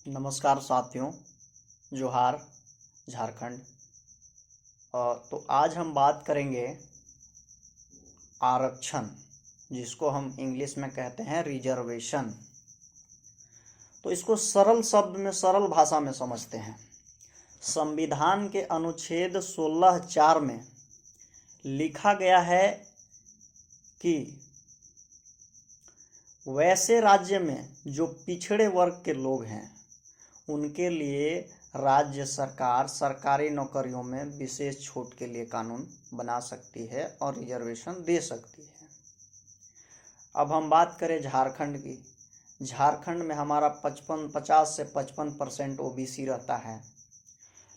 नमस्कार साथियों, जोहार झारखंड। तो आज हम बात करेंगे आरक्षण, जिसको हम इंग्लिश में कहते हैं रिजर्वेशन। तो इसको सरल शब्द में, सरल भाषा में समझते हैं। संविधान के अनुच्छेद 16(4) में लिखा गया है कि वैसे राज्य में जो पिछड़े वर्ग के लोग हैं उनके लिए राज्य सरकार सरकारी नौकरियों में विशेष छूट के लिए कानून बना सकती है और रिजर्वेशन दे सकती है। अब हम बात करें झारखंड की। झारखंड में हमारा 50 से 55% ओबीसी रहता है,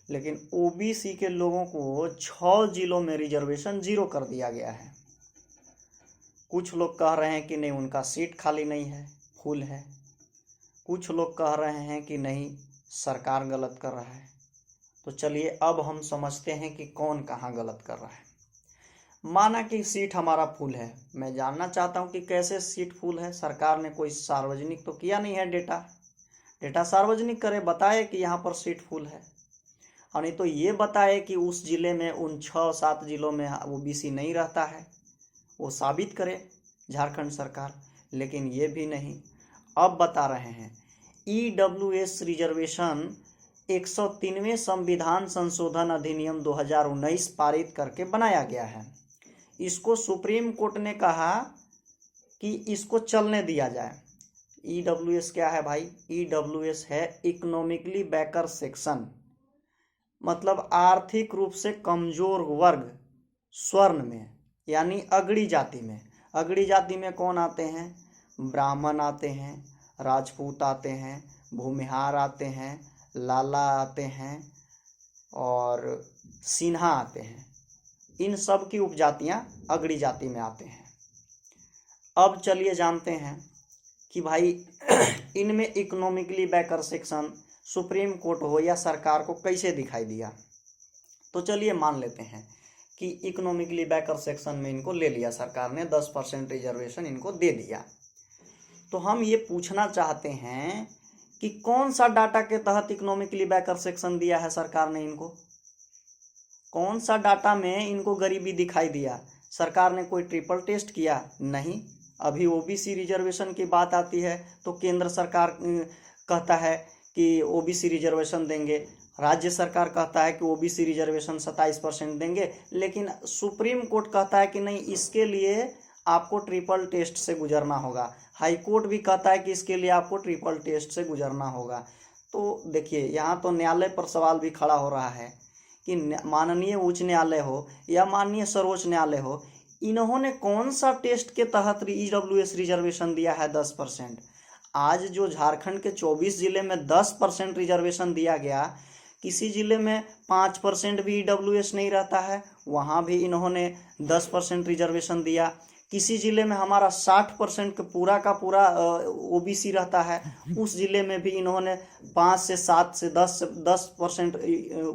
लेकिन ओबीसी के लोगों को 6 जिलों में रिजर्वेशन 0 कर दिया गया है। कुछ लोग कह रहे हैं कि नहीं, उनका सीट खाली नहीं है, फुल है। कुछ लोग कह रहे हैं कि नहीं, सरकार गलत कर रहा है। तो चलिए अब हम समझते हैं कि कौन कहाँ गलत कर रहा है। माना कि सीट हमारा फुल है, मैं जानना चाहता हूँ कि कैसे सीट फुल है। सरकार ने कोई सार्वजनिक तो किया नहीं है, डेटा सार्वजनिक करे, बताए कि यहाँ पर सीट फुल है। और नहीं तो ये बताए कि उस जिले में, उन 6-7 जिलों में ओबीसी नहीं रहता है, वो साबित करे झारखंड सरकार। लेकिन ये भी नहीं। अब बता रहे हैं ईडब्ल्यूएस रिजर्वेशन 103वें संविधान संशोधन अधिनियम 2019 पारित करके बनाया गया है। इसको सुप्रीम कोर्ट ने कहा कि इसको चलने दिया जाए। ईडब्ल्यूएस क्या है भाई? ईडब्ल्यूएस है इकोनॉमिकली बैकर सेक्शन, मतलब आर्थिक रूप से कमजोर वर्ग, स्वर्ण में, यानी अगड़ी जाति में। अगड़ी जाति में कौन आते हैं? ब्राह्मण आते हैं, राजपूत आते हैं, भूमिहार आते हैं, लाला आते हैं और सिन्हा आते हैं। इन सब की उपजातियां अगड़ी जाति में आते हैं। अब चलिए जानते हैं कि भाई इनमें economically backward section supreme court हो या सरकार को कैसे दिखाई दिया। तो चलिए मान लेते हैं कि इकोनॉमिकली बैकर सेक्शन में इनको ले लिया सरकार ने, 10% रिजर्वेशन इनको दे दिया। तो हम ये पूछना चाहते हैं कि कौन सा डाटा के तहत इकोनॉमिकली बैकर सेक्शन दिया है सरकार ने इनको? कौन सा डाटा में इनको गरीबी दिखाई दिया? सरकार ने कोई ट्रिपल टेस्ट किया? नहीं। अभी ओबीसी रिजर्वेशन की बात आती है तो केंद्र सरकार कहता है कि ओबीसी रिजर्वेशन देंगे, राज्य सरकार कहता है कि ओबीसी रिजर्वेशन 27% देंगे, लेकिन सुप्रीम कोर्ट कहता है कि नहीं, इसके लिए आपको ट्रिपल टेस्ट से गुजरना होगा। हाई कोर्ट भी कहता है कि इसके लिए आपको ट्रिपल टेस्ट से गुजरना होगा। तो देखिए, यहाँ तो न्यायालय पर सवाल भी खड़ा हो रहा है कि माननीय उच्च न्यायालय हो या माननीय सर्वोच्च न्यायालय हो, इन्होंने कौन सा टेस्ट के तहत ईडब्ल्यूएस रिजर्वेशन दिया है 10%? आज जो झारखंड के 24 जिले में 10% रिजर्वेशन दिया गया, किसी जिले में 5% भी ईडब्ल्यूएस नहीं रहता है, वहाँ भी इन्होंने 10% रिजर्वेशन दिया। किसी जिले में हमारा 60% का पूरा ओबीसी रहता है, उस जिले में भी इन्होंने 5 से 7 से 10%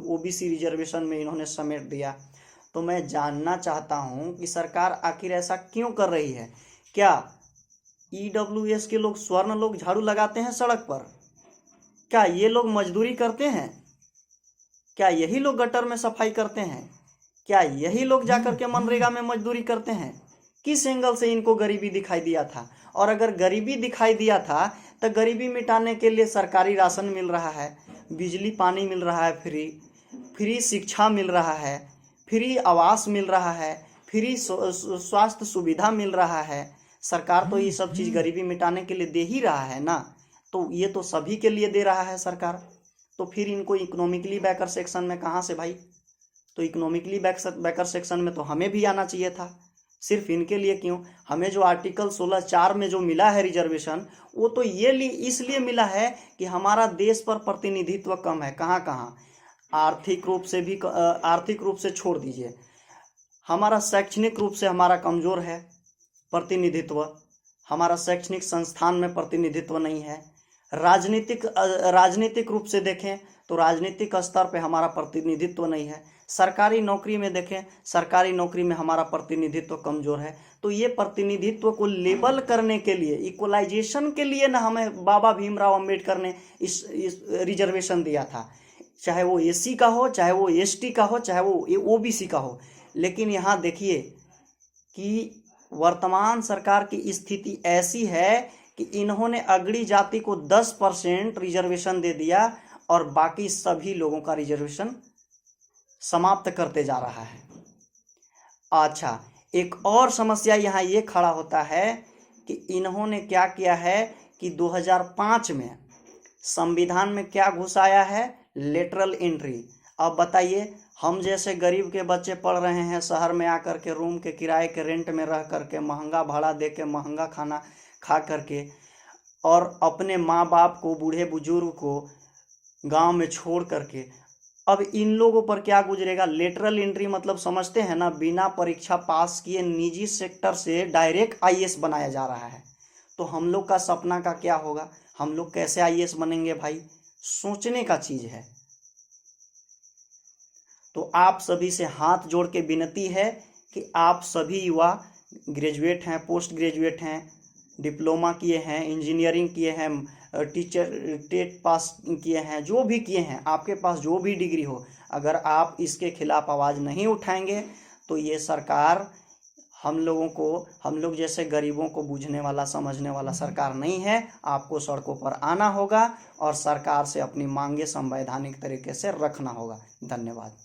ओबीसी रिजर्वेशन में इन्होंने समेट दिया। तो मैं जानना चाहता हूँ कि सरकार आखिर ऐसा क्यों कर रही है? क्या ईडब्ल्यूएस के लोग, स्वर्ण लोग झाड़ू लगाते हैं सड़क पर? क्या ये लोग मजदूरी करते हैं? क्या यही लोग गटर में सफाई करते हैं? क्या यही लोग जाकर के मनरेगा में मजदूरी करते हैं? किस एंगल से इनको गरीबी दिखाई दिया था? और अगर गरीबी दिखाई दिया था तो गरीबी मिटाने के लिए सरकारी राशन मिल रहा है, बिजली पानी मिल रहा है, फ्री शिक्षा मिल रहा है, फ्री आवास मिल रहा है, फ्री स्वास्थ्य सुविधा मिल रहा है। सरकार तो ये सब चीज़ गरीबी मिटाने के लिए दे ही रहा है ना। तो ये तो सभी के लिए दे रहा है सरकार, तो फिर इनको इकोनॉमिकली बैकर सेक्शन में कहाँ से भाई? तो इकोनॉमिकली बैकर सेक्शन में तो हमें भी आना चाहिए था, सिर्फ इनके लिए क्यों? हमें जो आर्टिकल 16(4) में जो मिला है रिजर्वेशन, वो तो इसलिए मिला है कि हमारा देश पर प्रतिनिधित्व कम है। कहाँ कहाँ? आर्थिक रूप से छोड़ दीजिए, हमारा शैक्षणिक रूप से हमारा कमजोर है प्रतिनिधित्व, हमारा शैक्षणिक संस्थान में प्रतिनिधित्व नहीं है। राजनीतिक रूप से देखें तो राजनीतिक स्तर पे हमारा प्रतिनिधित्व नहीं है। सरकारी नौकरी में देखें, सरकारी नौकरी में हमारा प्रतिनिधित्व कमजोर है, तो ये प्रतिनिधित्व को लेबल करने के लिए, इक्वलाइजेशन के लिए ना हमें बाबा भीमराव अंबेडकर ने इस रिजर्वेशन दिया था, चाहे वो एससी का हो, चाहे वो एसटी का हो, चाहे वो ओबीसी का हो। लेकिन यहाँ देखिए कि वर्तमान सरकार की स्थिति ऐसी है कि इन्होंने अगड़ी जाति को 10% रिजर्वेशन दे दिया और बाकी सभी लोगों का रिजर्वेशन समाप्त करते जा रहा है। अच्छा, एक और समस्या यहाँ ये खड़ा होता है कि इन्होंने क्या किया है कि 2005 में संविधान में क्या घुसाया है, लेटरल एंट्री। अब बताइए, हम जैसे गरीब के बच्चे पढ़ रहे हैं शहर में आकर के, रूम के किराए के रेंट में रह करके, महंगा भाड़ा दे के, महंगा खाना खा करके, और अपने माँ बाप को, बूढ़े बुजुर्ग को गांव में छोड़ करके, अब इन लोगों पर क्या गुजरेगा। लेटरल एंट्री मतलब समझते हैं ना, बिना परीक्षा पास किए निजी सेक्टर से डायरेक्ट आईएएस बनाया जा रहा है। तो हम लोग का सपना का क्या होगा, हम लोग कैसे आईएएस बनेंगे भाई, सोचने का चीज है। तो आप सभी से हाथ जोड़ के विनती है कि आप सभी युवा ग्रेजुएट हैं, पोस्ट ग्रेजुएट हैं, डिप्लोमा किए हैं, इंजीनियरिंग किए हैं, टीचर टेट पास किए हैं, जो भी किए हैं, आपके पास जो भी डिग्री हो, अगर आप इसके खिलाफ आवाज़ नहीं उठाएंगे तो ये सरकार हम लोग जैसे गरीबों को बूझने वाला, समझने वाला सरकार नहीं है। आपको सड़कों पर आना होगा और सरकार से अपनी मांगे संवैधानिक तरीके से रखना होगा। धन्यवाद।